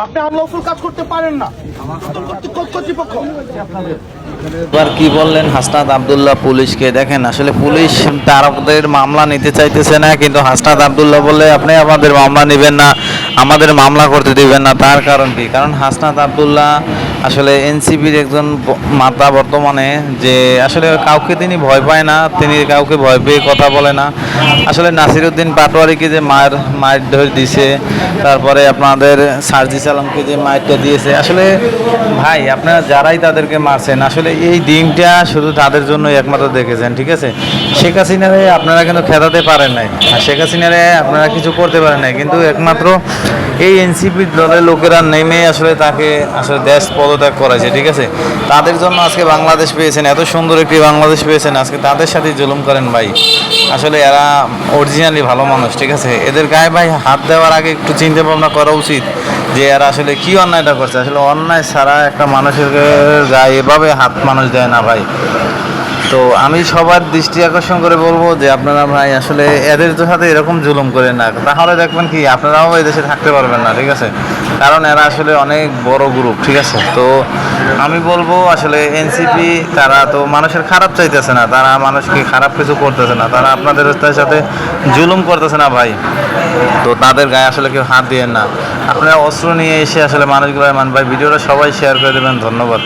আপনি আনলফুল কাজ করতে পারেন না কর্তৃপক্ষ। এবার কি বললেন হাসনাত আব্দুল্লাহ পুলিশকে? দেখেন আসলে পুলিশ তাদের মামলা নিতে চাইতেছে না, কিন্তু হাসনাত আব্দুল্লাহ বলে আপনি আমাদের মামলা নেবেন না, আমাদের মামলা করতে দিবেন না। তার কারণ কি? কারণ হাসনাত আব্দুল্লাহ আসলে এনসিপির একজন মাতা বর্তমানে, যে আসলে কাউকে তিনি ভয় পায় না, তিনি কাউকে ভয় পেয়ে কথা বলে না। আসলে নাসিরউদ্দিন পাটোয়ারিকে যে মায়ের ধরে দিছে, তারপরে আপনাদের সার্জিস আলমকে যে মাইরটা দিয়েছে, আসলে ভাই আপনারা যারাই তাদেরকে মারছেন আসলে এই দিনটা শুধু তাদের জন্য একমাত্র দেখেছেন, ঠিক আছে? শেখ হাসিনারে আপনারা কিন্তু খেদাতে পারেন নাই, আর শেখ হাসিনারে আপনারা কিছু করতে পারেন নাই, কিন্তু একমাত্র এই এনসিপি দলের লোকেরা নেমে আসলে তাকে আসলে দেশ পদত্যাগ করাইছে, ঠিক আছে? তাদের জন্য আজকে বাংলাদেশ পেয়েছেন, এত সুন্দর একটি বাংলাদেশ পেয়েছেন, আজকে তাদের সাথে জুলুম করেন ভাই। আসলে এরা অরিজিনালি ভালো মানুষ, ঠিক আছে? এদের গায়ে ভাই হাত দেওয়ার আগে একটু চিন্তা ভাবনা করা উচিত যে এরা আসলে কি অন্যায়টা করছে। আসলে অন্যায় ছাড়া একটা মানুষের গায়ে এভাবে হাত মানুষ দেয় না ভাই। তো আমি সবার দৃষ্টি আকর্ষণ করে বলবো যে আপনারা ভাই আসলে এদের সাথে এরকম জুলুম করেন না, তাহলে দেখবেন কি আপনারাও এই দেশে থাকতে পারবেন না, ঠিক আছে? কারণ এরা আসলে অনেক বড় গ্রুপ, ঠিক আছে? তো আমি বলবো আসলে এনসিপি তারা তো মানুষের খারাপ চাইতেছে না, তারা মানুষকে খারাপ কিছু করতেছে না, তারা আপনাদের সাথে জুলুম করতেছে না ভাই। তো তাদের গায়ে আসলে কেউ হাত দিয়েন না, আপনারা অস্ত্র নিয়ে এসে আসলে মানুষগুলো ভাই ভিডিওটা সবাই শেয়ার করে দেবেন। ধন্যবাদ।